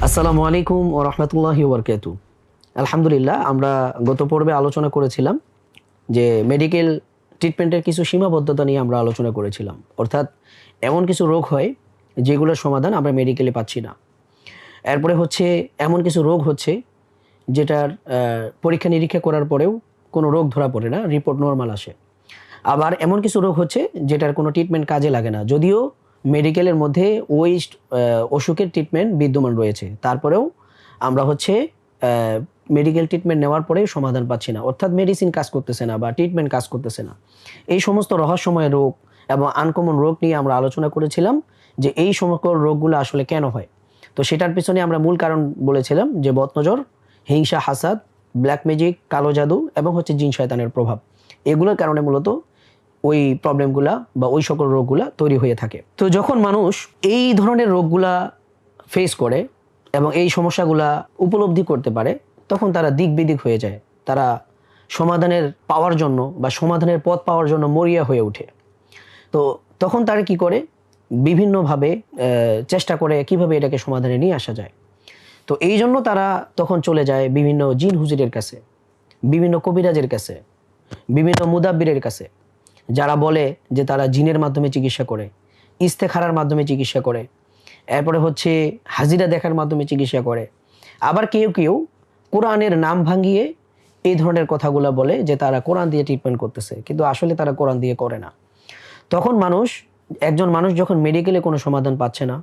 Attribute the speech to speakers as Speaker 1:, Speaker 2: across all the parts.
Speaker 1: আসসালামু আলাইকুম ওয়া রাহমাতুল্লাহি ওয়া বারাকাতুহু। আলহামদুলিল্লাহ, আমরা গত পর্বে আলোচনা করেছিলাম যে মেডিকেল ট্রিটমেন্টের কিছু সীমাবদ্ধতা নিয়ে আমরা আলোচনা করেছিলাম। অর্থাৎ এমন কিছু রোগ হয় যেগুলোর সমাধান আমরা মেডিকেলে পাচ্ছি না। এরপরে হচ্ছে এমন কিছু রোগ হচ্ছে যেটার পরীক্ষা নিরীক্ষা করার পরেও কোনো রোগ ধরা পড়ে না, রিপোর্ট নরমাল আসে। আবার এমন কিছু রোগ হচ্ছে যেটার কোনো ট্রিটমেন্ট কাজে লাগে না, যদিও মেডিকেলের মধ্যে ওই অসুখের ট্রিটমেন্ট বিদ্যমান রয়েছে, তারপরেও আমরা হচ্ছে মেডিকেল ট্রিটমেন্ট নেওয়ার পরেও সমাধান পাচ্ছি না, অর্থাৎ মেডিসিন কাজ করতেছে না বা ট্রিটমেন্ট কাজ করতেছে না। এই সমস্ত রহস্যময় রোগ এবং আনকমন রোগ নিয়ে আমরা আলোচনা করেছিলাম যে এই সমস্ত রোগগুলো আসলে কেন হয়। তো সেটার পিছনে আমরা মূল কারণ বলেছিলাম যে বদনজর, হিংসা, হাসাদ, ব্ল্যাক ম্যাজিক, কালো জাদু এবং হচ্ছে জিন শয়তানের প্রভাব। এগুলোর কারণে মূলত ওই প্রবলেমগুলা বা ওই সকল রোগগুলা তৈরি হয়ে থাকে। তো যখন মানুষ এই ধরনের রোগগুলা ফেস করে এবং এই সমস্যাগুলা উপলব্ধি করতে পারে, তখন তারা দিক বিদিক হয়ে যায়। তারা সমাধানের পাওয়ার জন্য বা সমাধানের পথ পাওয়ার জন্য মরিয়া হয়ে ওঠে। তো তখন তারা কি করে, বিভিন্নভাবে চেষ্টা করে কিভাবে এটাকে সমাধানে নিয়ে আসা যায়। তো এই জন্য তারা তখন চলে যায় বিভিন্ন জিন হুজুরের কাছে, বিভিন্ন কবিরাজের কাছে, বিভিন্ন মুদাব্বিরের কাছে, যারা বলে যে তারা জিনের মাধ্যমে চিকিৎসা করে, ইস্তেখারার মাধ্যমে চিকিৎসা করে, এরপরে হচ্ছে হাজিরা দেখার মাধ্যমে চিকিৎসা করে। আবার কেউ কেউ কোরআনের নাম ভাঙিয়ে এই ধরনের কথাগুলো বলে যে তারা কোরআন দিয়ে ট্রিটমেন্ট করতেছে, কিন্তু আসলে তারা কোরআন দিয়ে করে না। তখন একজন মানুষ যখন মেডিকেলে কোনো সমাধান পাচ্ছে না,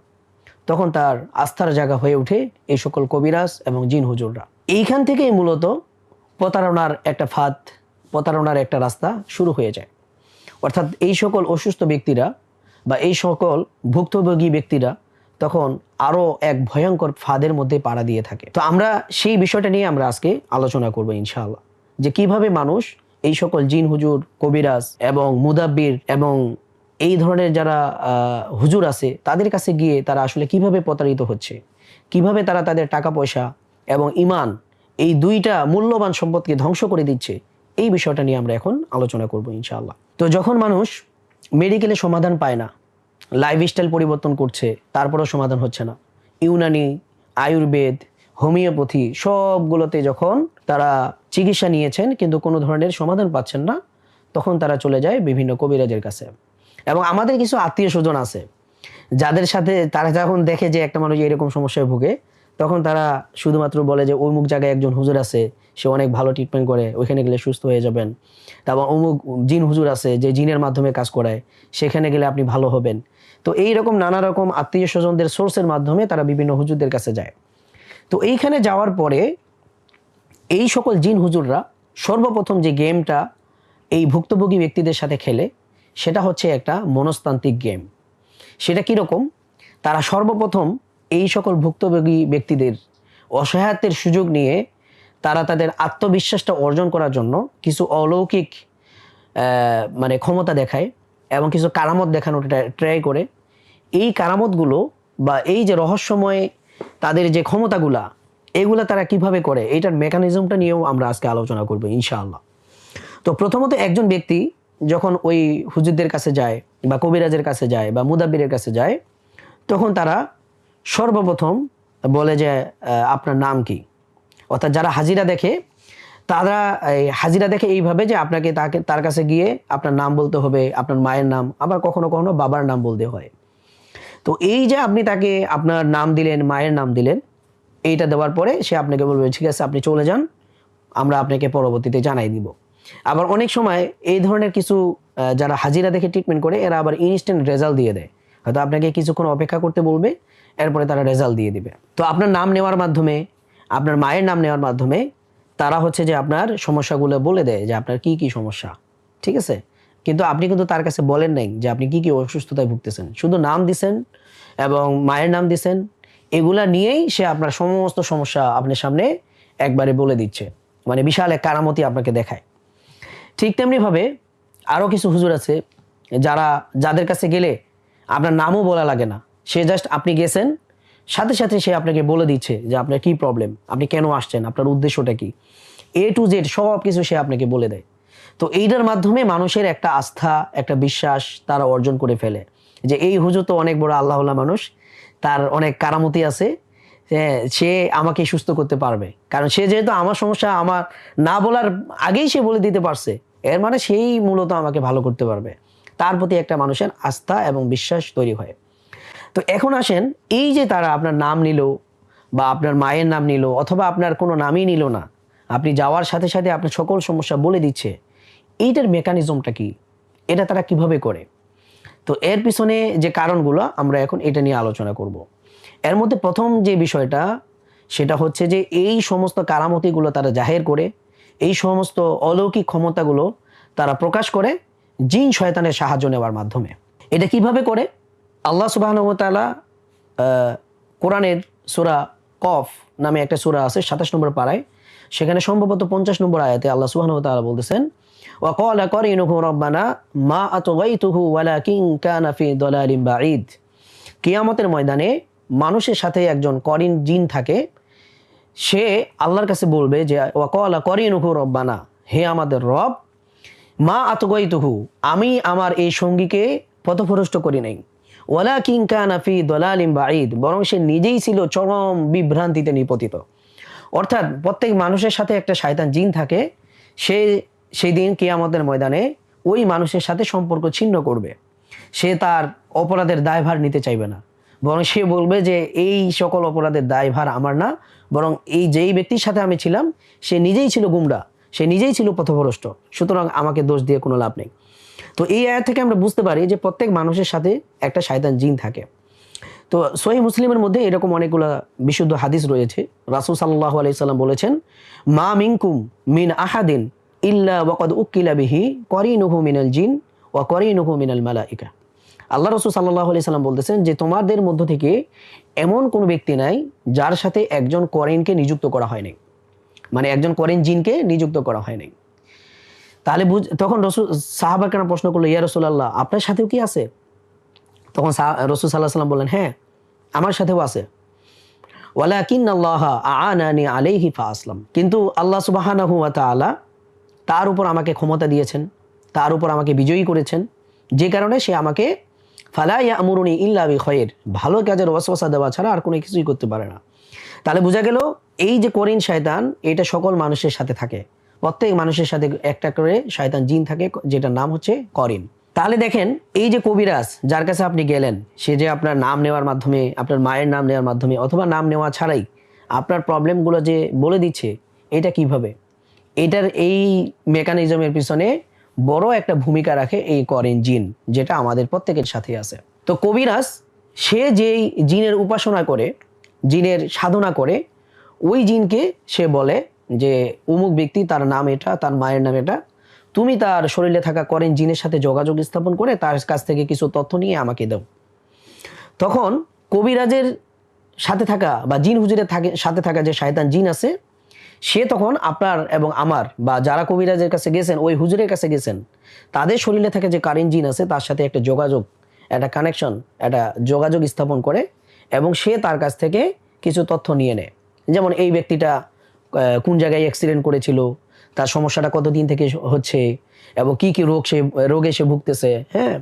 Speaker 1: তখন তার আস্থার জায়গা হয়ে ওঠে এই সকল কবিরাজ এবং জিন হুজুররা। এইখান থেকেই মূলত প্রতারণার একটা ফাঁদ, প্রতারণার একটা রাস্তা শুরু হয়ে যায়। অর্থাৎ এই সকল অসুস্থ ব্যক্তিরা বা এই সকল ভুক্তভোগী ব্যক্তিরা তখন আরও এক ভয়ঙ্কর ফাঁদের মধ্যে পাড়া দিয়ে থাকে। তো আমরা সেই বিষয়টা নিয়ে আমরা আজকে আলোচনা করব ইনশাআল্লাহ, যে কিভাবে মানুষ এই সকল জিন হুজুর, কবিরাজ এবং মুদাব্বির এবং এই ধরনের যারা হুজুর আছে তাদের কাছে গিয়ে তারা আসলে কিভাবে প্রতারিত হচ্ছে, কিভাবে তারা তাদের টাকা পয়সা এবং ইমান, এই দুইটা মূল্যবান সম্পদকে ধ্বংস করে দিচ্ছে। এই বিষয়টা নিয়ে আমরা এখন আলোচনা করব ইনশাআল্লাহ। তো যখন মানুষ মেডিকেলে সমাধান পায় না, লাইফস্টাইল পরিবর্তন করছে, তারপরেও সমাধান হচ্ছে না, ইউনানি, আয়ুর্বেদ, হোমিওপ্যাথি সবগুলোতে যখন তারা চিকিৎসা নিয়েছেন কিন্তু কোনো ধরনের সমাধান পাচ্ছেন না, তখন তারা চলে যায় বিভিন্ন কবিরাজের কাছে। এবং আমাদের কিছু আত্মীয় স্বজন আছে যাদের সাথে তারা যখন দেখে যে একটা মানুষ এরকম সমস্যায় ভুগে, তখন তারা শুধুমাত্র বলে যে অমুক জায়গায় একজন হুজুর আছে, সে অনেক ভালো ট্রিটমেন্ট করে, ওইখানে গেলে সুস্থ হয়ে যাবেন। তারপর অমুক জিন হুজুর আছে যে জিনের মাধ্যমে কাজ করায়, সেখানে গেলে আপনি ভালো হবেন। তো এইরকম নানা রকম আত্মীয় স্বজনদের সোর্সের মাধ্যমে তারা বিভিন্ন হুজুরদের কাছে যায়। তো এইখানে যাওয়ার পরে এই সকল জিন হুজুররা সর্বপ্রথম যে গেমটা এই ভুক্তভোগী ব্যক্তিদের সাথে খেলে, সেটা হচ্ছে একটা মনস্তান্ত্রিক গেম। সেটা কীরকম? তারা সর্বপ্রথম এই সকল ভুক্তভোগী ব্যক্তিদের অসহায়ত্বের সুযোগ নিয়ে তারা তাদের আত্মবিশ্বাসটা অর্জন করার জন্য কিছু অলৌকিক ক্ষমতা দেখায় এবং কিছু কারামত দেখানোর ট্রাই করে। এই কারামতগুলো বা এই যে রহস্যময় তাদের যে ক্ষমতাগুলা, এগুলা তারা কিভাবে করে, এইটার মেকানিজমটা নিয়েও আমরা আজকে আলোচনা করবো ইনশাআল্লাহ। তো প্রথমত একজন ব্যক্তি যখন ওই হুজুরদের কাছে যায় বা কবিরাজের কাছে যায় বা মুদাব্বিরের কাছে যায়, তখন তারা সর্বপ্রথম বলে যে আপনার নাম কি। অর্থাৎ যারা হাজিরা দেখে, তারা হাজিরা দেখে এইভাবে যে আপনাকে তার কাছে গিয়ে আপনার নাম বলতে হবে, আপনার মায়ের নাম, আবার কখনো কখনো বাবার নাম বলতে হয়। তো এই যে আপনি তাকে আপনার নাম দিলেন, মায়ের নাম দিলেন, এইটা দেওয়ার পরে সে আপনাকে বলবে ঠিক আছে আপনি চলে যান, আমরা আপনাকে পরবর্তীতে জানাই দিব। আবার অনেক সময় এই ধরনের কিছু যারা হাজিরা দেখে ট্রিটমেন্ট করে, এরা আবার ইনস্ট্যান্ট রেজাল্ট দিয়ে দেয়। হয়তো আপনাকে কিছুক্ষণ অপেক্ষা করতে বলবে, এরপরে তারা রেজাল্ট দিয়ে দিবে। তো আপনার নাম নেওয়ার মাধ্যমে, আপনার মায়ের নাম নেওয়ার মাধ্যমে তারা হচ্ছে যে আপনার সমস্যাগুলো বলে দেয় যে আপনার কি কি সমস্যা, ঠিক আছে। কিন্তু আপনি কিন্তু তার কাছে বলেন নাই যে আপনি কি কি অসুস্থতায় ভুগতেছেন, শুধু নাম দিছেন এবং মায়ের নাম দিছেন। এগুলা নিয়েই সে আপনার সমস্ত সমস্যা আপনার সামনে একবারে বলে দিচ্ছে, বিশাল এক কারামতি আপনাকে দেখায়। ঠিক তেমনিভাবে আরও কিছু হুজুর আছে যাদের কাছে গেলে আপনার নামও বলা লাগে না, সে জাস্ট আপনি গেছেন, সাথে সাথে সে আপনাকে বলে দিচ্ছে যে আপনার কি প্রবলেম, আপনি কেন আসছেন, আপনার উদ্দেশ্যটা কি, A to Z সব কিছু সে আপনাকে বলে দেয়। তো এইটার মাধ্যমে মানুষের একটা আস্থা, একটা বিশ্বাস তারা অর্জন করে ফেলে যে এই হুজুর তো অনেক বড় আল্লাহওয়ালা মানুষ, তার অনেক কারামতি আছে, সে আমাকে সুস্থ করতে পারবে, কারণ সে যেহেতু আমার সমস্যা আমার না বলার আগেই সে বলে দিতে পারছে, এর মানে সেই মূলত আমাকে ভালো করতে পারবে। তার প্রতি একটা মানুষের আস্থা এবং বিশ্বাস তৈরি হয়। তো এখন আসেন, এই যে তারা আপনার নাম নিল বা আপনার মায়ের নাম নিল অথবা আপনার কোনো নামই নিল না, আপনি যাওয়ার সাথে সাথে আপনার সকল সমস্যা বলে দিচ্ছে, এইটার মেকানিজমটা কি, এটা তারা কিভাবে করে? তো এর পিছনে যে কারণগুলো আমরা এখন এটা নিয়ে আলোচনা করব। এর মধ্যে প্রথম যে বিষয়টা সেটা হচ্ছে যে এই সমস্ত কারামতিগুলো তারা জাহের করে, এই সমস্ত অলৌকিক ক্ষমতাগুলো তারা প্রকাশ করে জিন শয়তানের সাহায্য নেওয়ার মাধ্যমে। এটা কিভাবে করে? আল্লাহ সুবহানাহু ওয়া তাআলা কোরআনের সূরা কফ নামে একটা সূরা আছে ২৭ নম্বর পারায়, সেখানে সম্ভবত ৫০ নম্বর আয়াতে আল্লাহ সুবহানাহু ওয়া তাআলা বলতেছেন, ওয়া ক্বালা কারিনুহু রাব্বানা মা আতগাইতুহু ওয়ালাকিন কানা ফি দালালিন বাঈদ। কিয়ামতের ময়দানে মানুষের সাথে একজন করিন জিন থাকে, সে আল্লাহর কাছে বলবে যে ওয়া ক্বালা কারিনুহু রাব্বানা, হে আমাদের রব, মা আতগাইতুহু, আমি আমার এই সঙ্গীকে পথভ্রষ্ট করি নাই, ওয়ালাকিন কানা ফি দালালিন বাঈদ, বরং সে নিজেই ছিল চরম বিভ্রান্তিতে নিপতিত। অর্থাৎ প্রত্যেক মানুষের সাথে একটা শয়তান জিন থাকে, সে সেই দিন কিয়ামতের ময়দানে ওই মানুষের সাথে সম্পর্ক ছিন্ন করবে। সে তার অপরাধের দায়ভার নিতে চাইবে না, বরং সে বলবে যে এই সকল অপরাধের দায়ভার আমার না, বরং এই যেই ব্যক্তির সাথে আমি ছিলাম সে নিজেই ছিল গুমরা, সে নিজেই ছিল পথভ্রষ্ট, সুতরাং আমাকে দোষ দিয়ে কোনো লাভ নেই। তো এই আয়াত থেকে আমরা বুঝতে পারি যে প্রত্যেক মানুষের সাথে একটা শয়তান জিন থাকে। তো সহিহ মুসলিমের মধ্যে এরকম অনেকগুলো বিশুদ্ধ হাদিস রয়েছে। রাসূল সাল্লাল্লাহু আলাইহি সাল্লাম বলেছেন, মা মিনকুম মিন আহাদিন ইল্লা ওয়াকাদ উকিলা বিহি করিনুহু মিনাল জিন ওয়া করিনুহু মিনাল মালাইকা। আল্লাহ রাসূল সাল্লাল্লাহু আলাইহি সাল্লাম বলতেছেন যে তোমাদের মধ্য থেকে এমন কোনো ব্যক্তি নাই যার সাথে একজন করিনকে নিযুক্ত করা হয়নি, মানে একজন করিন জিনকে নিযুক্ত করা হয়নি। তাহলে তখন রাসূল সাহাবাকেরা প্রশ্ন করলো, ইয়া রাসূলুল্লাহ, আপনার সাথেও কি আছে? তখন রাসূল সাল্লাল্লাহু আলাইহি সাল্লাম বললেন, হ্যাঁ, আমার সাথেও আছে। ওয়ালাকিন্নাল্লাহা আ'আনানি আলাইহি ফাআসলাম, কিন্তু আল্লাহ সুবহানাহু ওয়া তাআলা তার উপর আমাকে ক্ষমতা দিয়েছেন, তার উপর আমাকে বিজয়ী করেছেন, যে কারণে সে আমাকে ফালা ইয়া'মুরুনি ইল্লা বিখাইর, ভালো কাজের ওয়াসওয়াসা দেওয়া ছাড়া আর কোনো কিছুই করতে পারে না। তাহলে বোঝা গেল এই যে করিন শয়তান, এটা সকল মানুষের সাথে থাকে, প্রত্যেক মানুষের সাথে একটা করে শয়তান জিন থাকে, যেটার নাম হচ্ছে করিন। তাহলে দেখেন, এই যে কবিরাজ যার কাছে আপনি গেলেন, সে যে আপনার নাম নেওয়ার মাধ্যমে, আপনার মায়ের নাম নেওয়ার মাধ্যমে অথবা নাম নেওয়া ছাড়াই আপনার প্রবলেমগুলো যে বলে দিচ্ছে, এটা কিভাবে? এটার এই মেকানিজমের পিছনে বড় একটা ভূমিকা রাখে এই করিন জিন, যেটা আমাদের প্রত্যেকের সাথে আছে। তো কবিরাজ সে যেই জিনের উপাসনা করে, জিনের সাধনা করে, ওই জিনকে সে বলে যে অমুক ব্যক্তি, তার নাম এটা, তার মায়ের নাম এটা, তুমি তার শরীরে থাকা করিন জিনের সাথে যোগাযোগ স্থাপন করে তার কাছ থেকে কিছু তথ্য নিয়ে আমাকে দাও। তখন কবিরাজের সাথে থাকা বা জিন হুজুরের সাথে থাকা যে শয়তান জিন আছে, সে তখন আপনার এবং আমার বা যারা কবিরাজের কাছে গেছেন, ওই হুজুরের কাছে গেছেন, তাদের শরীরে থাকা যে কারিন জিন আছে তার সাথে একটা যোগাযোগ, একটা কানেকশন, একটা যোগাযোগ স্থাপন করে এবং সে তার কাছ থেকে কিছু তথ্য নিয়ে নেয়। যেমন এই ব্যক্তিটা কোন জায়গায় অ্যাক্সিডেন্ট করেছিল, তার সমস্যাটা কতদিন থেকে হচ্ছে এবং কি কি রোগে সে ভুগতেছে, হ্যাঁ,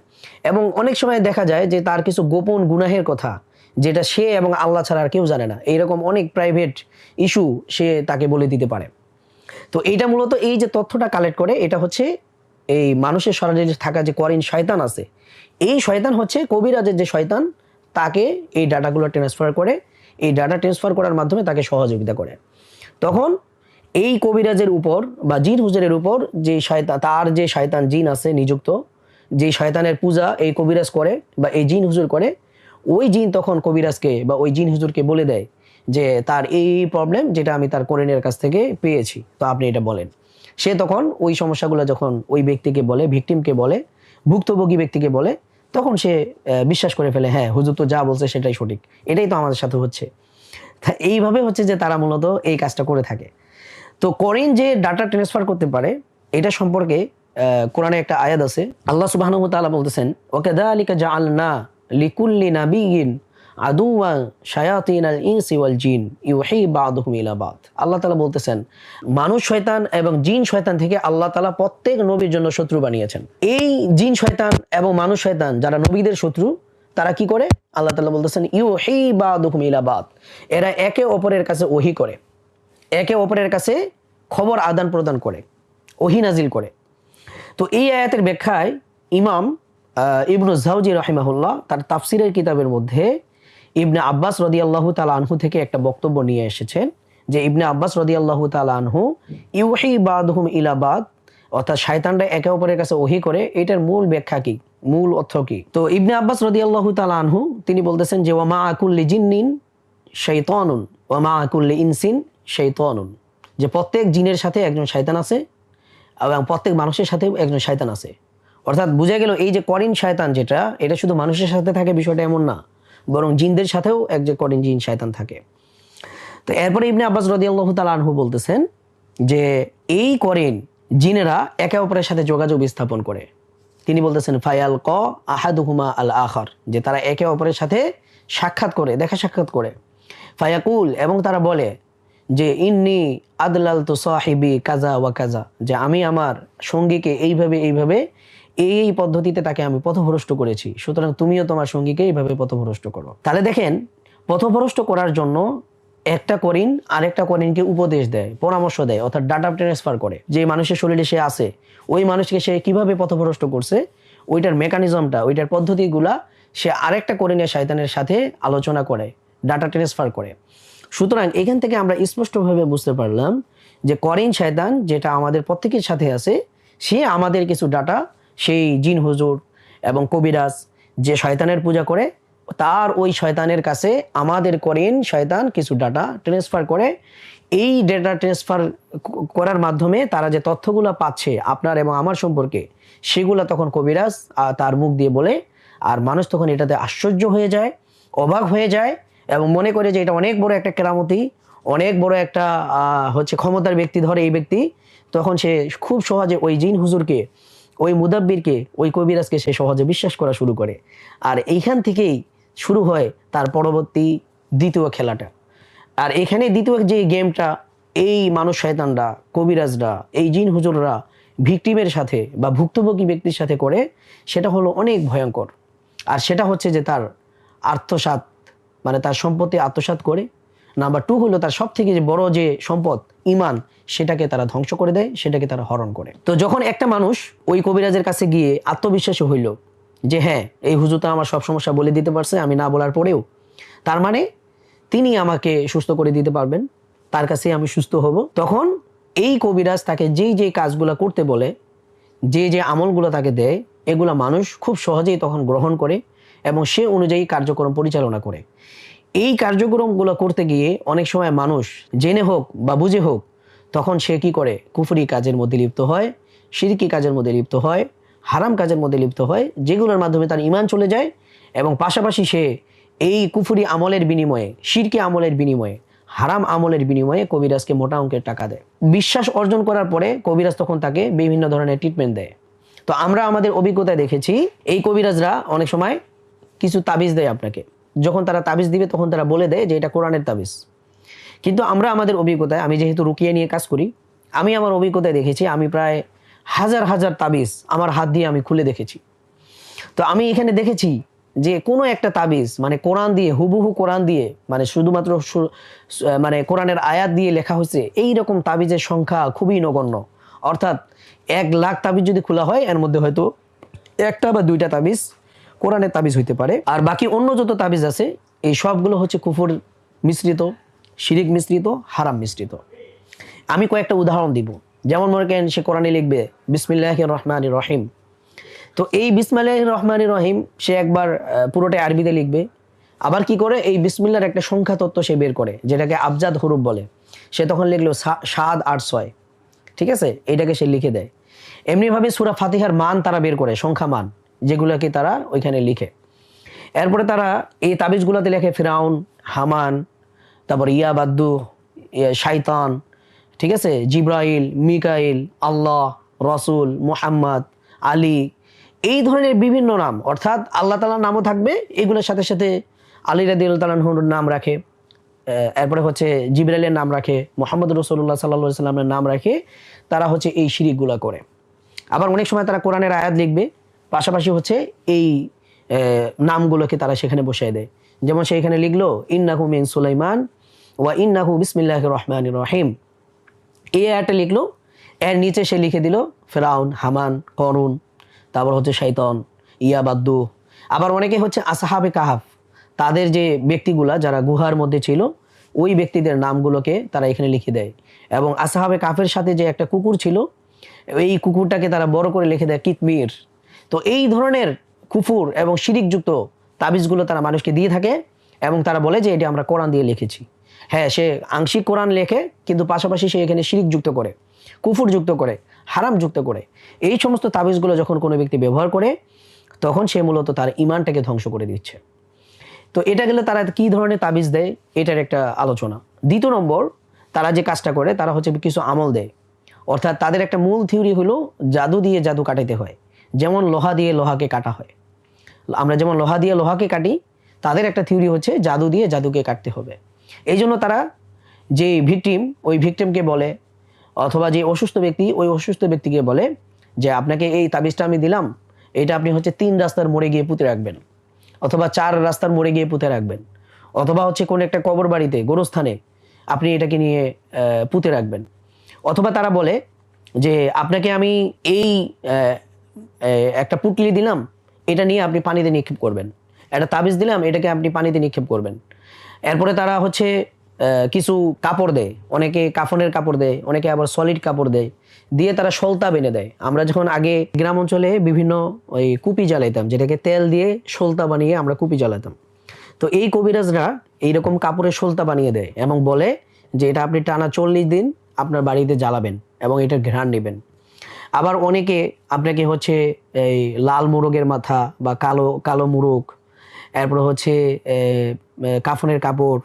Speaker 1: এবং অনেক সময় দেখা যায় যে তার কিছু গোপন গুনাহের কথা, যেটা সে এবং আল্লাহ ছাড়া আর কেউ জানে না, এইরকম অনেক প্রাইভেট ইস্যু সে তাকে বলে দিতে পারে। তো এইটা মূলত এই যে তথ্যটা কালেক্ট করে, এটা হচ্ছে এই মানুষের শরীরে থাকা যে করিন শয়তান আছে, এই শয়তান হচ্ছে কবিরাজের যে শয়তান, তাকে এই ডাটাগুলো ট্রান্সফার করে, এই ডাটা ট্রান্সফার করার মাধ্যমে তাকে সহযোগিতা করে। তখন এই কবিরাজের উপর বা জিন হুজুরের উপর যে শয়তান, তার যে শয়তান জিন আছে নিযুক্ত, যে শয়তানের পূজা এই কবিরাজ করে বা এই জিন হুজুর করে, ওই জিন তখন কবিরাজকে বা ওই জিন হুজুরকে বলে দেয় যে তার এই প্রবলেম, যেটা আমি তার করিনের কাছ থেকে পেয়েছি, তো আপনি এটা বলেন। সে তখন ওই সমস্যাগুলো যখন ওই ব্যক্তিকে বলে, ভিকটিমকে বলে, ভুক্তভোগী ব্যক্তিকে বলে, তখন সে বিশ্বাস করে ফেলে, হ্যাঁ, হুজুর তো যা বলছে সেটাই সঠিক, এটাই তো আমাদের সাথে হচ্ছে। এইভাবে হচ্ছে যে তারা মূলত এই কাজটা করে থাকে। তো করিন যে ডাটা ট্রান্সফার করতে পারে, এটা সম্পর্কে কোরআনে একটা আয়াত আছে। আল্লাহ সুবহানাহু ওয়া তাআলা বলতেছেন, ওয়াকাযালিকা জাআলনা লিকুল্লি নাবিয়্যিন আদুওয়ান শায়াতিনাল ইনসি ওয়াল জিন ইউহি বা'দুহুম ইলা বা'দ। আল্লাহ তাআলা বলতেছেন, মানুষ শয়তান এবং জিন শয়তান থেকে আল্লাহ তাআলা প্রত্যেক নবীর জন্য শত্রু বানিয়েছেন। এই জিন শয়তান এবং মানুষ শয়তান যারা নবীদের শত্রু, তারা কি করে? আল্লাহ তাআলা বলতেছেন ইউহি বাদুকুম ইলা বাদ, এরা একে অপরের কাছে ওহী করে, একে অপরের কাছে খবর আদান প্রদান করে, ওহী নাজিল করে। তো এই আয়াতের ব্যাখ্যায় ইমাম ইবনু জাওজি রাহিমাহুল্লাহ তার তাফসিরের কিতাবের মধ্যে ইবনে আব্বাস রাদিয়াল্লাহু তাআলা আনহু থেকে একটা বক্তব্য নিয়ে এসেছেন যে ইবনে আব্বাস রাদিয়াল্লাহু তাআলা আনহু ইউহি বাদুহুম ইলা বাদ, অর্থাৎ শয়তানরা একে অপরের কাছে ওহী করে, এটার মূল ব্যাখ্যা কি, মূল অর্থ কি? তো ইবনে আব্বাস রাদিয়াল্লাহু তাআলা আনহু তিনি বলতেছেন যে ওয়া মা কুল্লি জিন্নিন শাইতানুন ওয়া মা কুল্লি ইনসিন শাইতানুন, যে প্রত্যেক জিনের সাথে একজন শয়তান আছে এবং প্রত্যেক মানুষের সাথেও একজন শয়তান আছে। অর্থাৎ বোঝা গেল এই যে করিন শয়তান যেটা, এটা শুধু মানুষের সাথে থাকে বিষয়টা এমন না, বরং জিনদের সাথেও এক যে করিন জিন শয়তান থাকে। তো এরপরে ইবনে আব্বাস রাদিয়াল্লাহু তাআলা আনহু বলতেছেন যে এই করিন জিনেরা একে অপরের সাথে যোগাযোগ স্থাপন করে। তিনি বলতেছেন ফায়াল ক আহাদুহুমা আল আখার, যে তারা একে অপরের সাথে সাক্ষাৎ করে, দেখা সাক্ষাৎ করে। ফায়াকুল, এবং তারা বলে যে ইন্নি আদলালতু সাহিবি কাজা ওয়া কাজা, যে আমি আমার সঙ্গীকে এইভাবে এইভাবে এই পদ্ধতিতে তাকে আমি পথভ্রষ্ট করেছি, সুতরাং তুমিও তোমার সঙ্গীকে এইভাবে পথভ্রষ্ট করো। তাহলে দেখেন, পথভ্রষ্ট করার জন্য একটা করিন আরেকটা করিনকে উপদেশ দেয়, পরামর্শ দেয়, অর্থাৎ ডাটা ট্রান্সফার করে, যে মানুষের শরীরে সে আছে ওই মানুষকে সে কিভাবে পথভ্রষ্ট করছে, ওইটার মেকানিজমটা, ওইটার পদ্ধতিগুলা সে আরেকটা করিনের শয়তানের সাথে আলোচনা করে, ডাটা ট্রান্সফার করে। সুতরাং এখান থেকে আমরা স্পষ্টভাবে বুঝতে পারলাম যে করিন শয়তান যেটা আমাদের প্রত্যেকের সাথে আছে, সে আমাদের কিছু ডাটা, সেই জিন হুজুর এবং কবিরাজ যে শয়তানের পূজা করে, তার ওই শয়তানের কাছে আমাদের করিন শয়তান কিছু ডাটা ট্রান্সফার করে। এই ডেটা ট্রান্সফার করার মাধ্যমে তারা যে তথ্যগুলো পাচ্ছে আপনার এবং আমার সম্পর্কে, সেগুলো তখন কবিরাজ তার মুখ দিয়ে বলে, আর মানুষ তখন এটাতে আশ্চর্য হয়ে যায়, অবাক হয়ে যায় এবং মনে করে যে এটা অনেক বড় একটা কেরামতি, অনেক বড় একটা ক্ষমতার ব্যক্তি ধরে এই ব্যক্তি। তখন সে খুব সহজে ওই জিন হুজুরকে, ওই মুদাব্বিরকে, ওই কবিরাজকে সে সহজে বিশ্বাস করা শুরু করে। আর এইখান থেকেই শুরু হয় তার পরবর্তী দ্বিতীয় খেলাটা। আর এখানে দ্বিতীয় যে গেমটা এই মানুষ শয়তানরা, কবিরাজরা, এই জিন হুজুররা ভিকটিমের সাথে বা ভুক্তভোগী ব্যক্তির সাথে করে, সেটা হলো অনেক ভয়ঙ্কর। আর সেটা হচ্ছে যে তার আত্মসাৎ, মানে তার সম্পত্তি আত্মসাৎ করে। নাম্বার 2 হলো তার সব থেকে যে বড় যে সম্পদ ঈমান, সেটাকে তারা ধ্বংস করে দেয়, সেটাকে তারা হরণ করে। তো যখন একটা মানুষ ওই কবিরাজের কাছে গিয়ে আত্মবিশ্বাসী হইল যে হ্যাঁ, এই হুজুর তো আমার সব সমস্যা বলে দিতে পারছে আমি না বলার পরেও, তার মানে তিনি আমাকে সুস্থ করে দিতে পারবেন, তার কাছে আমি সুস্থ হব, তখন এই কবিরাজ তাকে যেই যে কাজগুলো করতে বলে, যে যে আমলগুলো তাকে দেয়, এগুলা মানুষ খুব সহজেই তখন গ্রহণ করে এবং সে অনুযায়ী কার্যক্রম পরিচালনা করে। এই কার্যক্রমগুলো করতে গিয়ে অনেক সময় মানুষ জেনে হোক বা বুঝে হোক, তখন সে কি করে, কুফরি কাজের মধ্যে লিপ্ত হয়, শিরকি কাজের মধ্যে লিপ্ত হয়, হারাম কাজের মধ্যে লিপ্ত হয়, যেগুলোর মাধ্যমে তার ঈমান চলে যায়। এবং পাশাপাশি সে এই কুফরি আমলের বিনিময়ে, শিরকি আমলের বিনিময়ে, হারাম আমলের বিনিময়ে কবিরাজকে মোটা অঙ্কের টাকা দেয়। বিশ্বাস অর্জন করার পরে কবিরাজ তখন তাকে বিভিন্ন ধরনের ট্রিটমেন্ট দেয়। তো আমরা আমাদের অভিজ্ঞতায় দেখেছি এই কবিরাজরা অনেক সময় কিছু তাবিজ দেয় আপনাকে। যখন তারা তাবিজ দিবে তখন তারা বলে দেয় যে এটা কোরআনের তাবিজ। কিন্তু আমরা আমাদের অভিজ্ঞতায়, আমি যেহেতু রুকিয়া নিয়ে কাজ করি, আমি আমার অভিজ্ঞতায় দেখেছি আমি প্রায় হাজার হাজার তাবিজ আমার হাত দিয়ে আমি খুলে দেখেছি। তো আমি এখানে দেখেছি যে কোনো একটা তাবিজ মানে কোরআন দিয়ে, হুবহু কোরআন দিয়ে, মানে শুধুমাত্র মানে কোরআনের আয়াত দিয়ে লেখা হয়েছে, এই রকম তাবিজের সংখ্যা খুবই নগণ্য। অর্থাৎ 1 লাখ তাবিজ যদি খোলা হয়, এর মধ্যে হয়তো 1টা বা 2টা তাবিজ কোরআনের তাবিজ হইতে পারে। আর বাকি অন্য যত তাবিজ আছে এই সবগুলো হচ্ছে কুফর মিশ্রিত, শিরিক মিশ্রিত, হারাম মিশ্রিত। আমি কয়েকটা উদাহরণ দিব। যেমন মনে করেন সে কোরআনে লিখবে বিসমিল্লাহির রহমানির রহিম, তো এই বিসমিল্লাহির রহমানির রহিম সে একবার পুরোটাই আরবিতে লিখবে। আবার কি করে, এই বিসমিল্লাহর একটা সংখ্যা তত্ত্ব সে বের করে, যেটাকে আবজাদ হরুফ বলে। সে তখন লিখলো 7, 8, 6, ঠিক আছে, এটাকে সে লিখে দেয়। এমনিভাবে সূরা ফাতিহার মান তারা বের করে, সংখ্যা মান, যেগুলোকে তারা ওইখানে লিখে। এরপরে তারা এই তাবিজগুলোতে লেখে ফিরাউন, হামান, তারপর ইয়াবাদ্দু, শাইতান, ঠিক আছে, জিব্রাইল, মিকাইল, আল্লাহ, রসুল, মুহাম্মদ, আলী, এই ধরনের বিভিন্ন নাম। অর্থাৎ আল্লাহ তাআলার নামও থাকবে, এগুলোর সাথে সাথে আলী রাদিয়াল্লাহু তাআলা আনহুর নাম রাখে, এরপরে হচ্ছে জিব্রাইলের নাম রাখে, মুহাম্মদ রাসূলুল্লাহ সাল্লাল্লাহু আলাইহি ওয়াসাল্লামের নাম রাখে। তারা হচ্ছে এই শিরিকগুলো করে। আবার অনেক সময় তারা কোরআনের আয়াত লিখবে, পাশাপাশি হচ্ছে এই নামগুলোকে তারা সেখানে বসায় দেয়। যেমন সেইখানে লিখলো ইন্নাহু মিন সুলাইমান ওয়া ইন্নাহু বিসমিল্লাহির রহমানির রহিম, এই আয়াতটা লিখলো, এর নিচে সে লিখে দিল ফেরাউন, হামান, করুন, তারপর হচ্ছে শয়তান, ইয়াবাদ্দু। আবার অনেকে হচ্ছে আসহাবে কাহাফ, তাদের যে ব্যক্তিগুলা যারা গুহার মধ্যে ছিল ওই ব্যক্তিদের নামগুলোকে তারা এখানে লিখে দেয়। এবং আসহাবে কাফের সাথে যে একটা কুকুর ছিল, এই কুকুরটাকে তারা বড় করে লিখে দেয় কিতমির। তো এই ধরনের কুফুর এবং শিরিকযুক্ত তাবিজগুলো তারা মানুষকে দিয়ে থাকে এবং তারা বলে যে এটি আমরা কোরআন দিয়ে লিখেছি। হ্যাঁ, সে আংশিক কোরআন লেখে, কিন্তু পাশাপাশি সে এখানে শিরিক যুক্ত করে, কুফুর যুক্ত করে, হারাম যুক্ত করে। এই সমস্ত তাবিজগুলো যখন কোনো ব্যক্তি ব্যবহার করে তখন সে মূলত তার ইমানটাকে ধ্বংস করে দিচ্ছে। তো এটা গেলে তারা কি ধরনের তাবিজ দেয় এটার একটা আলোচনা। দ্বিতীয় নম্বর, তারা যে কাজটা করে তারা হচ্ছে কিছু আমল দেয়। অর্থাৎ তাদের একটা মূল থিওরি হলো জাদু দিয়ে জাদু কাটাইতে হয়। যেমন লোহা দিয়ে লোহাকে কাটা হয়, আমরা যেমন লোহা দিয়ে লোহাকে কাটি, তাদের একটা থিওরি হচ্ছে জাদু দিয়ে জাদুকে কাটতে হবে। এই জন্য তারা যে ভিকটিম, ওই ভিকটিমকে বলে, অথবা যে অসুস্থ ব্যক্তি, ওই অসুস্থ ব্যক্তিকে বলে যে আপনাকে এই তাবিজটা আমি দিলাম, এটা আপনি হচ্ছে 3 রাস্তার মোড়ে গিয়ে পুঁতে রাখবেন, অথবা 4 রাস্তার মোড়ে গিয়ে পুঁতে রাখবেন, অথবা হচ্ছে কোনো একটা কবর বাড়িতে, গোরস্থানে আপনি এটাকে নিয়ে পুঁতে রাখবেন। অথবা তারা বলে যে আপনাকে আমি এই একটা পুটলি দিলাম, এটা নিয়ে আপনি পানিতে নিক্ষেপ করবেন। একটা তাবিজ দিলাম, এটাকে আপনি পানিতে নিক্ষেপ করবেন। এরপরে তারা হচ্ছে কিছু কাপড় দেয়, অনেকে কাফনের কাপড় দেয়, অনেকে আবার সলিড কাপড় দেয়, দিয়ে তারা সলতা বেঁধে দেয়। আমরা যখন আগে গ্রাম অঞ্চলে বিভিন্ন ওই কুপি জ্বালাইতাম, যেটাকে তেল দিয়ে সলতা বানিয়ে আমরা কুপি জ্বালাতাম। তো এই কবিরাজরা এইরকম কাপড়ের সলতা বানিয়ে দেয় এবং বলে যে এটা আপনি টানা 40 দিন আপনার বাড়িতে জ্বালাবেন এবং এটার ঘ্রাণ নেবেন। আবার অনেকে আপনাকে হচ্ছে এই লাল মোরগের মাথা বা কালো কালো মোরগ, এরপরে হচ্ছে কাফনের কাপড়,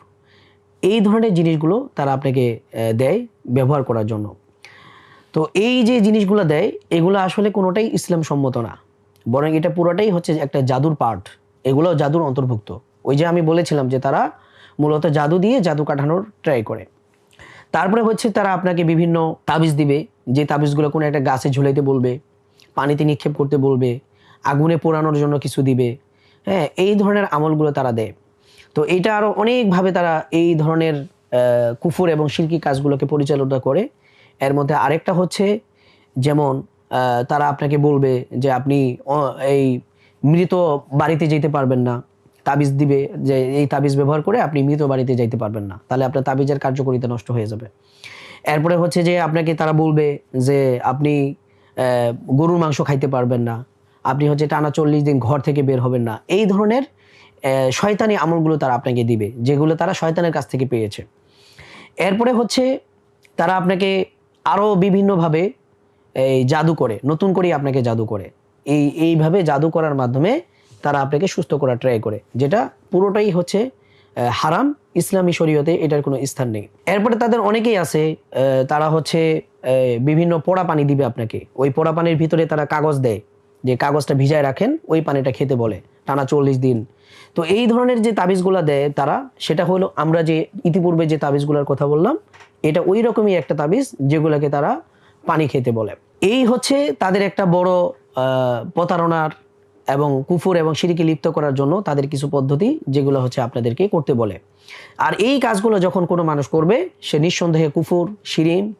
Speaker 1: এই ধরনের জিনিসগুলো তারা আপনাকে দেয় ব্যবহার করার জন্য। তো এই যে জিনিসগুলো দেয় এগুলো আসলে কোনোটাই ইসলাম সম্মত না, বরং এটা পুরোটাই হচ্ছে একটা জাদুর পার্ট, এগুলো জাদুর অন্তর্ভুক্ত। ওই যে আমি বলেছিলাম যে তারা মূলত জাদু দিয়ে জাদু কাটানোর ট্রাই করে। তারপরে হচ্ছে তারা আপনাকে বিভিন্ন তাবিজ দিবে, যে তাবিজগুলো কোনো একটা গাছে ঝুলাইতে বলবে, পানিতে নিক্ষেপ করতে বলবে, আগুনে পোড়ানোর জন্য কিছু দিবে। হ্যাঁ, এই ধরনের আমলগুলো তারা দেয়। তো এটা আরও অনেকভাবে তারা এই ধরনের কুফর এবং শিরকি কাজগুলোকে পরিচালনা করে। এর মধ্যে আরেকটা হচ্ছে যেমন তারা আপনাকে বলবে যে আপনি এই মৃত বাড়িতে যেতে পারবেন না, তাবিজ দিবে যে এই তাবিজ ব্যবহার করে আপনি মৃত বাড়িতে যাইতে পারবেন না, তাহলে আপনার তাবিজের কার্যকারিতা নষ্ট হয়ে যাবে। এরপরে হচ্ছে যে আপনাকে তারা বলবে যে আপনি গরুর মাংস খাইতে পারবেন না, আপনি হচ্ছে টানা 40 দিন ঘর থেকে বের হবেন না। এই ধরনের শয়তানি আমলগুলো তারা আপনাকে দিবে, যেগুলো তারা শয়তানের কাছ থেকে পেয়েছে। এরপরে হচ্ছে তারা আপনাকে আরও বিভিন্নভাবে এই জাদু করে, নতুন করে আপনাকে জাদু করে, এইভাবে জাদু করার মাধ্যমে তারা আপনাকে সুস্থ করার ট্রাই করে, যেটা পুরোটাই হচ্ছে হারাম। ইসলামী শরীয়তে এটার কোনো স্থান নেই। এরপরে তাদের অনেকেই আছে তারা হচ্ছে বিভিন্ন পোড়া পানি দিবে আপনাকে, ওই পোড়া পানির ভিতরে তারা কাগজ দেয়, যে কাগজটা ভিজায় রাখেন, ওই পানিটা খেতে বলে টানা 40 দিন। তো এই ধরনের যে তাবিজগুলো দেয় তারা, সেটা হলো আমরা যে ইতিপূর্বে যে তাবিজগুলোর কথা বললাম, এটা ওই রকমই একটা তাবিজ যেগুলোকে তারা পানি খেতে বলে। এই হচ্ছে তাদের একটা বড় প্রতারণার এবং কুফর এবং শিরকে লিপ্ত করার জন্য তাদের কিছু পদ্ধতি, যেগুলো হচ্ছে আপনাদেরকে করতে বলে। আর এই কাজগুলো যখন কোনো মানুষ করবে, সে নিঃসন্দেহে কুফর, শিরিক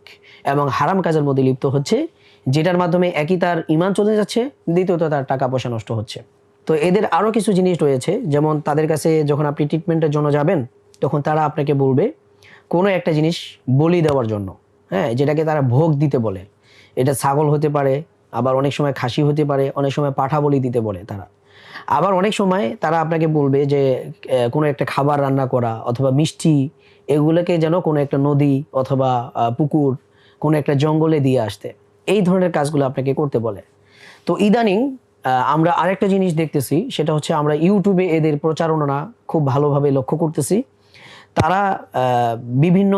Speaker 1: এবং হারাম কাজের মধ্যে লিপ্ত হচ্ছে, যেটার মাধ্যমে একই তার ঈমান চলে যাচ্ছে, দ্বিতীয়ত তার টাকা পয়সা নষ্ট হচ্ছে। তো এদের আরও কিছু জিনিস রয়েছে, যেমন তাদের কাছে যখন আপনি ট্রিটমেন্টের জন্য যাবেন, তখন তারা আপনাকে বলবে কোনো একটা জিনিস বলি দেওয়ার জন্য, হ্যাঁ, যেটাকে তারা ভোগ দিতে বলে। এটা ছাগল হতে পারে, আবার অনেক সময় খাসি হতে পারে, অনেক সময় পাঠা বলি দিতে বলে তারা। আবার অনেক সময় তারা আপনাকে বলবে যে কোনো একটা খাবার রান্না করা অথবা মিষ্টি, এগুলোকে যেন কোনো একটা নদী অথবা পুকুর, কোনো একটা জঙ্গলে দিয়ে আসতে। এই ধরনের কাজগুলো আপনাকে করতে বলে। তো ইদানিং আমরা আরেকটা জিনিস দেখতেছি, সেটা হচ্ছে আমরা ইউটিউবে এদের প্রচারণা খুব ভালোভাবে লক্ষ্য করতেছি। তারা বিভিন্ন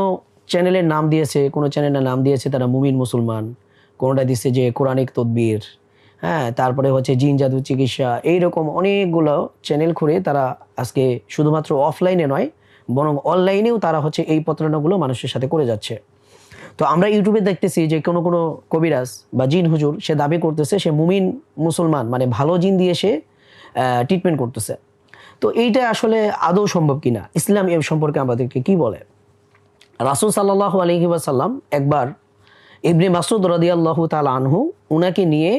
Speaker 1: চ্যানেলের নাম দিয়েছে, কোনো চ্যানেলের নাম দিয়েছে তারা মুমিন মুসলমান, কোনোটা দিচ্ছে যে কোরআনিক তদবির, হ্যাঁ, তারপরে হচ্ছে জিন জাদু চিকিৎসা, এইরকম অনেকগুলো চ্যানেল খুলে তারা আজকে শুধুমাত্র অফলাইনে নয়, বরং অনলাইনেও তারা হচ্ছে এই প্রতারণাগুলো মানুষের সাথে করে যাচ্ছে। তো আমরা ইউটিউবে দেখতেছি যে কোনো কোনো কবিরাজ বা জিন হুজুর, সে দাবি করতেছে সে মুমিন মুসলমান, মানে ভালো জিন দিয়ে সে ট্রিটমেন্ট করতেছে। তো এইটা আসলে আদৌ সম্ভব কিনা, ইসলাম এ সম্পর্কে আমাদেরকে কি বলে? রাসূল সাল্লাল্লাহু আলাইহি ওয়াসাল্লাম একবার ইবনে মাসউদ রাদিয়াল্লাহু তাআলা আনহু উনাকে নিয়ে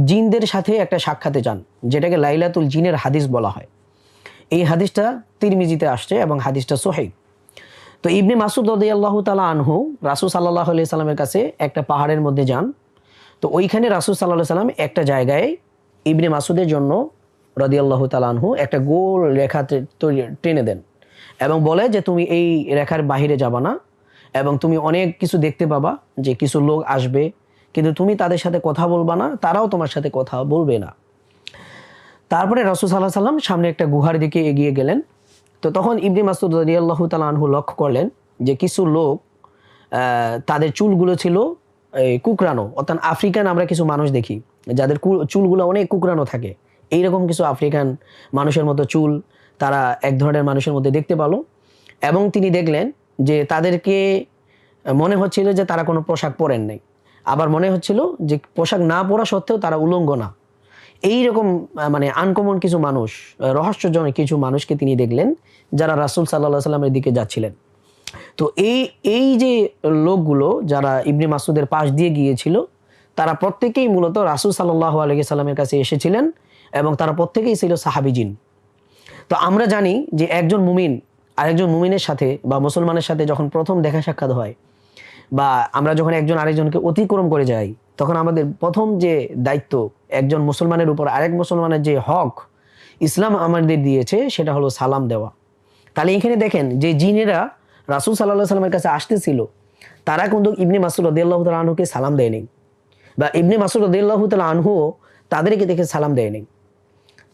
Speaker 1: জিনদের সাথে একটা সাক্ষাতে যান, যেটাকে লাইলাতুল জিনের হাদিস বলা হয়। এই হাদিসটা তিরমিজিতে আসছে এবং হাদিসটা সহিহ। তো ইবনে মাসউদ রাদিয়াল্লাহু তাআলা আনহু রাসূল সাল্লাল্লাহু আলাইহি সাল্লামের কাছে একটা পাহাড়ের মধ্যে যান। তো ওইখানে রাসূল সাল্লাল্লাহু আলাইহি সাল্লাম একটা জায়গায় ইবনে মাসউদের জন্য রাদিয়াল্লাহু তাআলা আনহু একটা গোল রেখা টেনে দেন এবং বলে যে তুমি এই রেখার বাহিরে যাবা না এবং তুমি অনেক কিছু দেখতে পাবা, যে কিছু লোক আসবে কিন্তু তুমি তাদের সাথে কথা বলবা না, তারাও তোমার সাথে কথা বলবে না। তারপরে রাসূল সাল্লাল্লাহু আলাইহি সাল্লাম সামনে একটা গুহার দিকে এগিয়ে গেলেন। তো তখন ইবনে মাসউদ রাদিয়াল্লাহু তাআলা আনহু লক্ষ্য করলেন যে কিছু লোক তাদের চুলগুলো ছিল কুকরানো, অর্থাৎ আফ্রিকান আমরা কিছু মানুষ দেখি যাদের চুলগুলো অনেক কুকরানো থাকে, এইরকম কিছু আফ্রিকান মানুষের মতো চুল তারা এক ধরনের মানুষের মধ্যে দেখতে পেল। এবং তিনি দেখলেন যে তাদেরকে মনে হচ্ছিল যে তারা কোনো পোশাক পরেন নাই, আবার মনে হচ্ছিল যে পোশাক না পরা সত্ত্বেও তারা উলঙ্গ না। এইরকম মানে আনকমন কিছু মানুষ, রহস্যজনক কিছু মানুষকে তিনি দেখলেন যারা রাসূল সাল্লাল্লাহু আলাইহি সাল্লামের দিকে যাচ্ছিলেন। তো এই যে লোকগুলো যারা ইবনে মাসউদের পাশ দিয়ে গিয়েছিল, তারা প্রত্যেকেই মূলত রাসূল সাল্লাল্লাহু আলাইহি সাল্লামের কাছে এসেছিলেন এবং তারা প্রত্যেকেই ছিল সাহাবী জিন। তো আমরা জানি যে একজন মুমিন আরেকজন মুমিনের সাথে বা মুসলমানের সাথে যখন প্রথম দেখা সাক্ষাৎ হয়, বা আমরা যখন একজন আরেকজনকে অতিক্রম করে যাই, তখন আমাদের প্রথম যে দায়িত্ব একজন মুসলমানের উপর আরেক মুসলমানের যে হক ইসলাম আমাদের দিয়েছে সেটা হলো সালাম দেওয়া। তাহলে এখানে দেখেন যে জিনেরা রাসূল সাল্লাল্লাহু আলাইহি সাল্লামের কাছে আসতেছিল, তারা কিন্তু ইবনে মাসউদ রাদিয়াল্লাহু তাআলা আনহুকে সালাম দেয়নি, বা ইবনে মাসউদ রাদিয়াল্লাহু তাআলা আনহু তাদেরকে দেখে সালাম দেয়নি।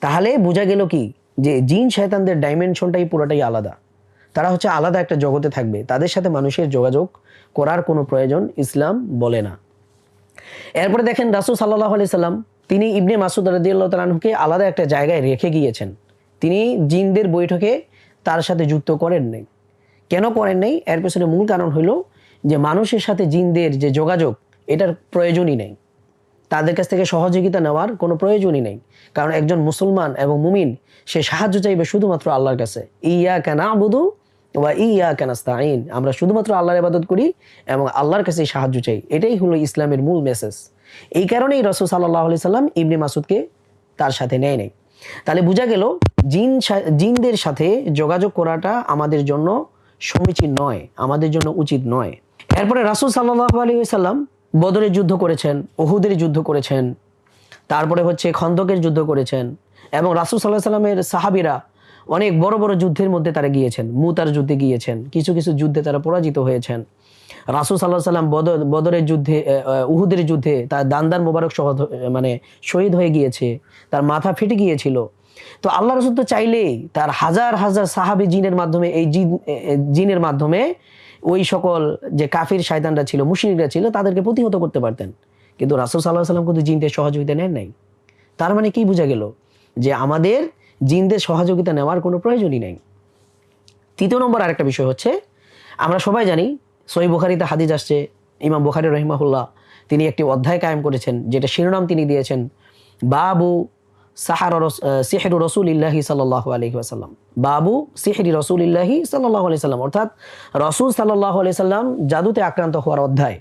Speaker 1: তাহলে বোঝা গেল কি যে জিন শয়তানদের ডাইমেনশনটাই পুরোটাই আলাদা, তারা হচ্ছে আলাদা একটা জগতে থাকবে, তাদের সাথে মানুষের যোগাযোগ করার কোনো প্রয়োজন ইসলাম বলে না। এরপরে দেখেন রাসূল সাল্লাল্লাহু আলাইহি সাল্লাম তিনি ইবনে মাসউদ রাদিয়াল্লাহু তাআলা আনহুকে আলাদা একটা জায়গায় রেখে গিয়েছেন। তিনি জিনদের বৈঠকে তার সাথে যুক্ত করেন নাই। কেন করেন নাই? এর পেছনে মূল কারণ হলো যে মানুষের সাথে জিনদের যে যোগাযোগ এটার প্রয়োজনই নেই, তাদের কাছ থেকে সহযোগিতা নেওয়ার কোনো প্রয়োজনই নেই। কারণ একজন মুসলমান এবং মুমিন সে সাহায্য চাইবে শুধুমাত্র আল্লাহর কাছে। ইয়াকা না'বুদু ওয়া ইয়াকা নাস্তাঈন, আমরা শুধুমাত্র আল্লাহর ইবাদত করি এবং আল্লাহর কাছে সাহায্য চাই। এটাই হলো ইসলামের মূল মেসেজ। এই কারণেই রাসূল সাল্লাল্লাহু আলাইহি সাল্লাম ইবনে মাসউদকে তার সাথে নেয় নাই। তাহলে বোঝা গেল জিনদের সাথে যোগাযোগ করাটা আমাদের জন্য সমীচীন নয়, আমাদের জন্য উচিত নয়। এরপরে রাসূল সাল্লাল্লাহু আলাইহি ওয়াসাল্লাম বদরের যুদ্ধ করেছেন, উহুদের যুদ্ধ করেছেন, তারপরে হচ্ছে খন্দকের যুদ্ধ করেছেন এবং রাসূল সাল্লাল্লাহু আলাইহি সাল্লামের সাহাবীরা অনেক বড় বড় যুদ্ধের মধ্যে তারা গিয়েছেন, মুতার যুদ্ধে গিয়েছেন, কিছু কিছু যুদ্ধে তারা পরাজিত হয়েছেন। রাসূল সাল্লাল্লাহু আলাইহি সাল্লাম বদরের যুদ্ধে, উহুদের যুদ্ধে তার দান্দার মোবারক মানে শহীদ হয়ে গিয়েছে, তার মাথা ফেটে গিয়েছিল। তো আল্লাহ রাসূল তো চাইলেই তার হাজার হাজার সাহাবী জিনের মাধ্যমে জিনের মাধ্যমে ওই সকল যে কাফির শয়তানরা ছিল, মুশরিকরা ছিল, তাদেরকে প্রতিহত করতে পারতেন। কিন্তু রাসূল সাল্লাল্লাহু আলাইহি সাল্লাম কিন্তু জিনদের সহযোগিতা নেন নাই। তার মানে কি বোঝা গেল? যে আমাদের জিনদের সহযোগিতা নেওয়ার কোনো প্রয়োজনই নেই। তৃতীয় নম্বর আরেকটা বিষয় হচ্ছে, আমরা সবাই জানি সহিহ বুখারীতে হাদিস আসছে, ইমাম বুখারী রাহিমাহুল্লাহ তিনি একটি অধ্যায় কায়েম করেছেন, যেটা শিরোনাম তিনি দিয়েছেন বাবু সিহরি রাসূলিল্লাহি সাল্লাল্লাহু আলাইহি ওয়াসাল্লাম, বাবু সিহরি রাসূলিল্লাহি সাল্লাল্লাহু আলাইহি ওয়াসাল্লাম, অর্থাৎ রাসূল সাল্লাল্লাহু আলাইহি সাল্লাম জাদুতে আক্রান্ত হওয়ার অধ্যায়।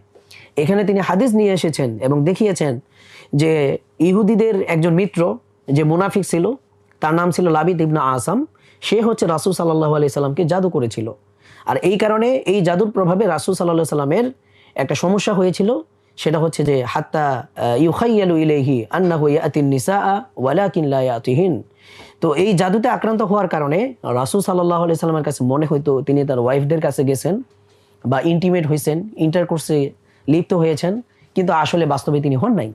Speaker 1: এখানে তিনি হাদিস নিয়ে এসেছেন এবং দেখিয়েছেন যে ইহুদিদের একজন মিত্র যে মুনাফিক ছিল, তার নাম ছিল লাবিদ ইবনে আসাম, সে হচ্ছে রাসূল সাল্লাল্লাহু আলাইহি সাল্লামকে জাদু করেছিল। আর এই কারণে এই জাদুর প্রভাবে রাসূল সাল্লাল্লাহু আলাইহি সাল্লামের একটা সমস্যা হয়েছিল, সেটা হচ্ছে যে হাত্তা ইউখাইয়ালু ইলাইহি আন্নাহু ইয়াতিন নিসাআ ওয়ালাকিন লা ইয়াতিহিন। তো এই জাদুতে আক্রান্ত হওয়ার কারণে রাসূল সাল্লাল্লাহু আলাইহি সাল্লামের কাছে মনে হইতো তিনি তার ওয়াইফদের কাছে গেছেন বা ইন্টিমেট হয়েছেন, ইন্টারকোর্সে লিপ্ত হয়েছেন, কিন্তু আসলে বাস্তবে তিনি হন নাই।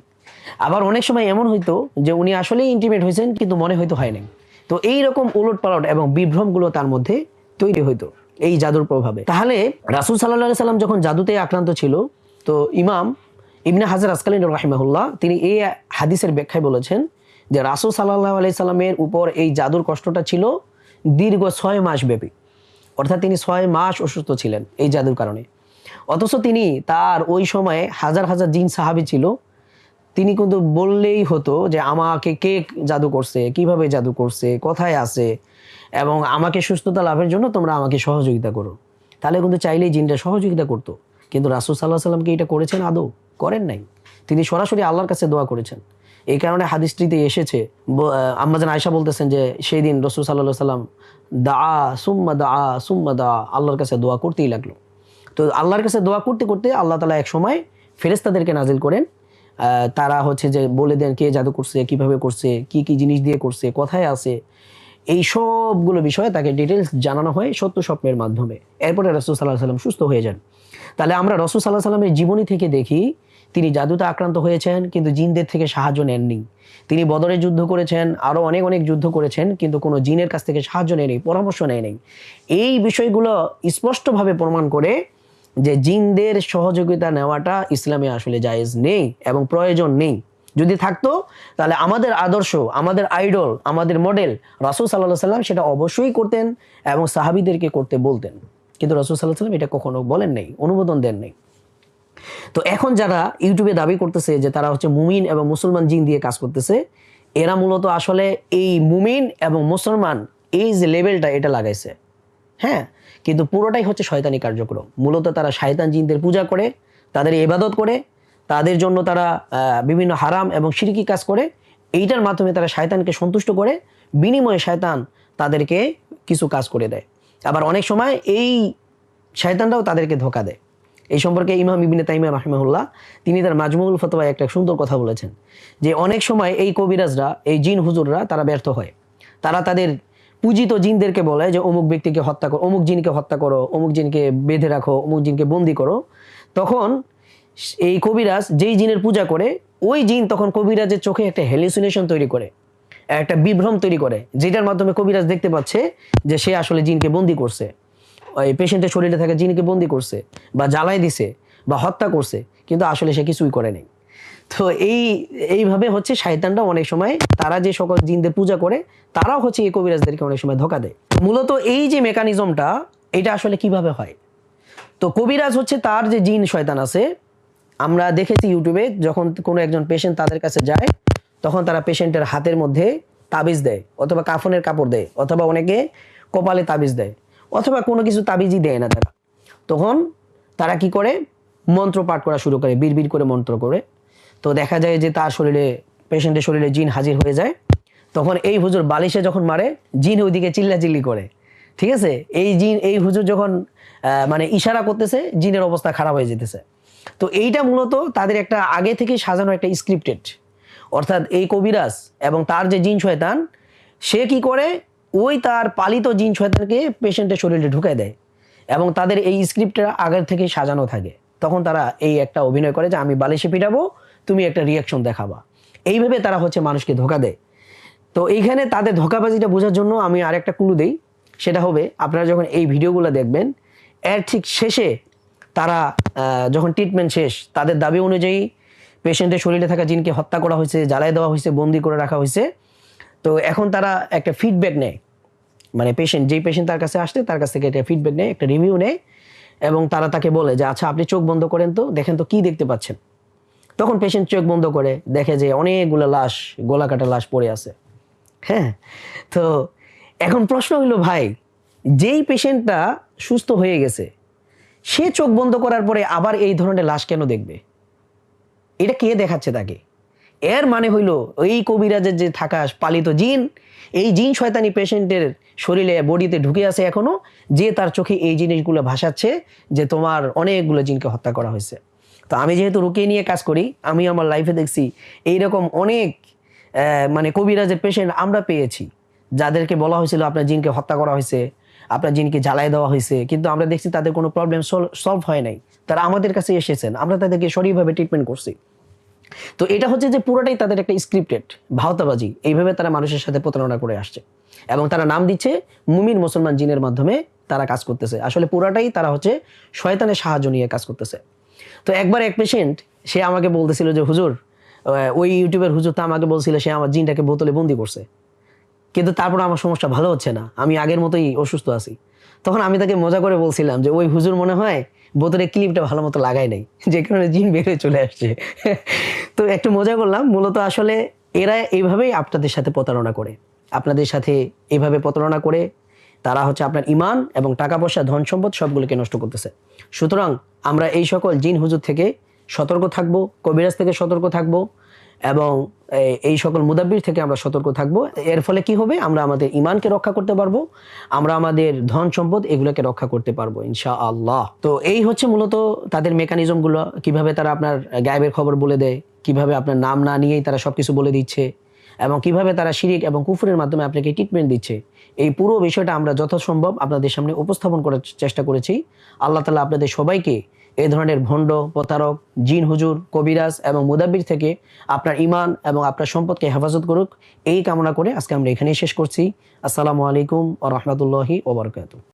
Speaker 1: আবার অনেক সময় এমন হইতো যে উনি আসলেই ইন্টিমেট হয়েছেন কিন্তু মনে হয়তো হয় নাই। তো এইরকম উলটপালট এবং বিভ্রমগুলো তার মধ্যে তৈরি হইতো এই জাদুর প্রভাবে। তাহলে রাসূল সাল্লাল্লাহু আলাইহি সাল্লাম যখন জাদুতে আক্রান্ত ছিল, তো ইমাম ইবনে হাজার আসকালানী রাহিমাহুল্লাহ তিনি এই হাদিসের ব্যাখ্যায় বলেছেন যে রাসূল সাল্লাল্লাহু আলাইহি সাল্লামের উপর এই জাদুর কষ্টটা ছিল দীর্ঘ 6 মাস ব্যাপী, অর্থাৎ তিনি 6 মাস অসুস্থ ছিলেন এই জাদুর কারণে। অথচ তিনি তার ওই সময়ে হাজার হাজার জিন সাহাবী ছিল, তিনি কিন্তু বললেই হতো যে আমাকে কে জাদু করছে, কিভাবে জাদু করছে, কোথায় আছে, এবং আমাকে সুস্থতা লাভের জন্য তোমরা আমাকে সহযোগিতা করো। তাহলে কিন্তু চাইলেই জিনটা সহযোগিতা করতো। কিন্তু রাসূল সাল্লাল্লাহু আলাইহি ওয়াসাল্লাম কি এটা করেছেন? আদৌ করেন নাই। তিনি সরাসরি আল্লাহর কাছে দোয়া করেছেন। এই কারণে হাদিসটিতে এসেছে, আম্মাজান আয়েশা বলতেছেন যে সেই দিন রাসূল সাল্লাল্লাহু আলাইহি ওয়াসাল্লাম সুম্মা দা আল্লাহর কাছে দোয়া করতেই লাগলো। তো আল্লাহর কাছে দোয়া করতে করতে আল্লাহ তাআলা এক সময় ফেরেশতাদেরকে নাজিল করেন। তারা হচ্ছে যে বলে দেন কে জাদু করছে, কিভাবে করছে, কি কি জিনিস দিয়ে করছে, কোথায় আছে, এই সবগুলো বিষয়ে তাকে ডিটেলস জানানো হয় সত্য স্বপ্নের মাধ্যমে। এরপরে রাসূল সাল্লাল্লাহু আলাইহি ওয়াসাল্লাম সুস্থ হয়ে যান। তাহলে আমরা রাসূল সাল্লাল্লাহু আলাইহি ওয়াসাল্লামের জীবনী থেকে দেখি তিনি জাদুতে আক্রান্ত হয়েছেন কিন্তু জিনদের থেকে সাহায্য নেননি। তিনি বদরের যুদ্ধ করেছেন, আরও অনেক অনেক যুদ্ধ করেছেন, কিন্তু কোনো জিনের কাছ থেকে সাহায্য নেয়নি, পরামর্শ নেয়নি। এই বিষয়গুলো স্পষ্টভাবে প্রমাণ করে যে জিনদের সহযোগিতা নেওয়াটা ইসলামে আসলে জায়েজ নেই এবং প্রয়োজন নেই। যদি থাকতো তাহলে আমাদের আদর্শ, আমাদের আইডল, আমাদের মডেল রাসূল সাল্লাল্লাহু আলাইহি ওয়াসাল্লাম সেটা অবশ্যই করতেন এবং সাহাবীদেরকে করতে বলতেন। কিন্তু রাসূল সাল্লাল্লাহু আলাইহি ওয়াসাল্লাম এটা কখনো বলেন নাই, অনুমোদন দেন নাই। তো এখন যারা ইউটিউবে দাবি করতেছে যে তারা হচ্ছে মুমিন এবং মুসলমান জিন দিয়ে কাজ করতেছে, এরা মূলত আসলে এই মুমিন এবং মুসলমান এই যে লেভেলটা এটা লাগাইছে, হ্যাঁ, কিন্তু পুরোটাই হচ্ছে শয়তানি কার্যক্রম। মূলত তারা শয়তান জিনদের পূজা করে, তাদের ইবাদত করে, তাদের জন্য তারা বিভিন্ন হারাম এবং শিরকি কাজ করে। এইটার মাধ্যমে তারা শয়তানকে সন্তুষ্ট করে, বিনিময়ে শয়তান তাদেরকে কিছু কাজ করে দেয়। আবার অনেক সময় এই শয়তানরাও তাদেরকে ধোঁকা দেয়। এই সম্পর্কে ইমাম ইবনে তাইমিয়া রাহিমাহুল্লাহ তিনি তার মাজমুউল ফতোয়ায় একটা সুন্দর কথা বলেছেন যে অনেক সময় এই কবিরাজরা, এই জিন হুজুররা তারা ব্যর্থ হয়। তারা তাদের পূজিত জিনদেরকে বলে যে অমুক ব্যক্তিকে হত্যা করো, অমুক জিনকে হত্যা করো, অমুক জিনকে বেঁধে রাখো, অমুক জিনকে বন্দি করো। তখন এই কবিরাজ যেই জিনের পূজা করে, ওই জিন তখন কবিরাজের চোখে একটা হ্যালুসিনেশন তৈরি করে, একটা বিভ্রম তৈরি করে, যেটার মাধ্যমে কবিরাজ দেখতে পাচ্ছে যে সে আসলে জিনকে বন্দি করছে, ওই পেশেন্টের শরীরে থাকা জিনকে বন্দি করছে বা জ্বালাই দিছে বা হত্যা করছে, কিন্তু আসলে সে কিছুই করে নাই। তো এইভাবে হচ্ছে শয়তানরা অনেক সময় তারা যে সকল জিনদের পূজা করে তারাও হচ্ছে এই কবিরাজদেরকে অনেক সময় ধোঁকা দেয়। মূলত এই যে মেকানিজমটা, এটা আসলে কিভাবে হয়? তো কবিরাজ হচ্ছে তার যে জিন শয়তান আছে, আমরা দেখেছি ইউটিউবে যখন কোনো একজন পেশেন্ট তাদের কাছে যায়, তখন তারা পেশেন্টের হাতের মধ্যে তাবিজ দেয়, অথবা কাফনের কাপড় দেয়, অথবা অনেকে কপালে তাবিজ দেয়, অথবা কোনো কিছু তাবিজই দেয় না তারা। তখন তারা কি করে? মন্ত্র পাঠ করা শুরু করে, বিড়বিড় করে মন্ত্র করে। তো দেখা যায় যে তার শরীরে, পেশেন্টের শরীরে জিন হাজির হয়ে যায়। তখন এই হুজুর বালিশে যখন মারে, জিন ওইদিকে চিল্লাচিল্লি করে, ঠিক আছে? এই হুজুর যখন মানে ইশারা করতেছে, জিনের অবস্থা খারাপ হয়ে যেতেছে। তো এইটা মূলত তাদের একটা আগে থেকে সাজানো একটা স্ক্রিপ্টেড, অর্থাৎ এই কবিরাজ এবং তার যে জিন শয়তান, সে কি করে? ওই তার পালিত জিন শয়তানকে পেশেন্টের শরীরে ঢুকায় দেয় এবং তাদের এই স্ক্রিপ্টটা আগের থেকে সাজানো থাকে। তখন তারা এই একটা অভিনয় করে যে আমি বালিশে পিটাবো, তুমি একটা রিয়াকশন দেখাবা। এইভাবে তারা হচ্ছে মানুষকে ধোঁকা দেয়। তো এইখানে তাদের ধোঁকাবাজিটা বোঝার জন্য আমি আরেকটা ক্লু দেই, সেটা হবে আপনারা যখন এই ভিডিওগুলো দেখবেন, এর ঠিক শেষে তারা যখন ট্রিটমেন্ট শেষ, তাদের দাবি অনুযায়ী পেশেন্টের শরীরে থাকা জিনকে হত্যা করা হয়েছে, জ্বালায় দেওয়া হয়েছে, বন্দি করে রাখা হয়েছে। তো এখন তারা একটা ফিডব্যাক নেয়, মানে যেই পেশেন্ট তার কাছে আসছে তার কাছ থেকে একটা ফিডব্যাক নেয়, একটা রিভিউ নেয়, এবং তারা তাকে বলে যে আচ্ছা আপনি চোখ বন্ধ করেন তো, দেখেন তো কি দেখতে পাচ্ছেন। তখন পেশেন্ট চোখ বন্ধ করে দেখে যে অনেকগুলো লাশ, গলা কাটা লাশ পড়ে আছে। হ্যাঁ, তো এখন প্রশ্ন হইল ভাই, যেই পেশেন্টটা সুস্থ হয়ে গেছে সে চোখ বন্ধ করার পরে আবার এই ধরনের লাশ কেন দেখবে? এটা কে দেখাচ্ছে তাকে? এর মানে হইল এই কবিরাজের যে থাকা পালিত জিন, এই জিন শয়তানি পেশেন্টের শরীরে, বডিতে ঢুকে আছে এখনো, যে তার চোখে এই জিনিসগুলো ভাসাচ্ছে যে তোমার অনেকগুলো জিনকে হত্যা করা হয়েছে। তো আমি যেহেতু রুকিয়ে নিয়ে কাজ করি, আমি আমার লাইফে দেখছি এইরকম অনেক মানে কবিরাজের পেশেন্ট আমরা পেয়েছি, যাদেরকে বলা হয়েছিল আপনার জিনকে হত্যা করা হয়েছে, আপনার জিনকে জ্বালায় দেওয়া হয়েছে, কিন্তু আমরা দেখছি তাদের কোনো প্রবলেম সলভ হয় নাই। তারা আমাদের কাছে এসেছেন, আমরা তাদেরকে সঠিকভাবে ট্রিটমেন্ট করছি। তো এটা হচ্ছে যে পুরোটাই তাদের একটা স্ক্রিপ্টেড ভাওতাবাজি। এইভাবে তারা মানুষের সাথে প্রতারণা করে আসছে এবং তারা নাম দিচ্ছে মুমিন মুসলমান জিনের মাধ্যমে তারা কাজ করতেছে। আসলে পুরাটাই তারা হচ্ছে শয়তানের সাহায্য নিয়ে কাজ করতেছে। তো একবার এক পেশেন্ট, সে আমাকে বলতেছিল যে হুজুর, ওই ইউটিউবের হুজুর তা আমাকে বলছিল সে আমার জিনটাকে বোতলে বন্দি করছে, কিন্তু তারপর আমার সমস্যা ভালো হচ্ছে না, আমি আগের মতোই অসুস্থ আছি। তখন আমি তাকে মজা করে বলছিলাম যে ওই হুজুর মনে হয় বোতলে ক্লিপটা ভালো মতো লাগাই নাই, যে কারণে জিন বের হয়ে চলে আসছে। তো একটু মজা করলাম। মূলত আসলে এরা এইভাবেই আপনাদের সাথে প্রতারণা করে, আপনাদের সাথে এইভাবে প্রতারণা করে তারা হচ্ছে আপনার ইমান এবং টাকা পয়সা ধন সম্পদ সবগুলোকে নষ্ট করতেছে। সুতরাং আমরা এই সকল জিন হুজুর থেকে সতর্ক থাকব, কবিরাজ থেকে সতর্ক থাকব এবং এই সকল মুদাব্বির থেকে আমরা সতর্ক থাকব। এর ফলে কি হবে, আমরা আমাদের ইমানকে রক্ষা করতে পারবো, আমরা আমাদের ধন সম্পদ এগুলোকে রক্ষা করতে পারবো ইনশাআল্লাহ। তো এই হচ্ছে মূলত তাদের মেকানিজমগুলো, কিভাবে তারা আপনার গায়েবের খবর বলে দেয়, কিভাবে আপনার নাম না নিয়েই তারা সবকিছু বলে দিচ্ছে, এবং কিভাবে তারা শিরিক এবং কুফরের মাধ্যমে আপনাকে ট্রিটমেন্ট দিচ্ছে। এই পুরো বিষয়টা আমরা যথাসম্ভব আপনাদের সামনে উপস্থাপন করার চেষ্টা করেছি। আল্লাহ তাআলা আপনাদের সবাইকে এই ধরনের ভণ্ড, প্রতারক, জিন হুজুর, কবিরাজ এবং মুদাব্বির থেকে আপনার ইমান এবং আপনার সম্পদকে হেফাজত করুক, এই কামনা করে আজকে আমরা এখানেই শেষ করছি। আসসালামু আলাইকুম ওয়া রাহমাতুল্লাহি ওয়া বারাকাতুহু।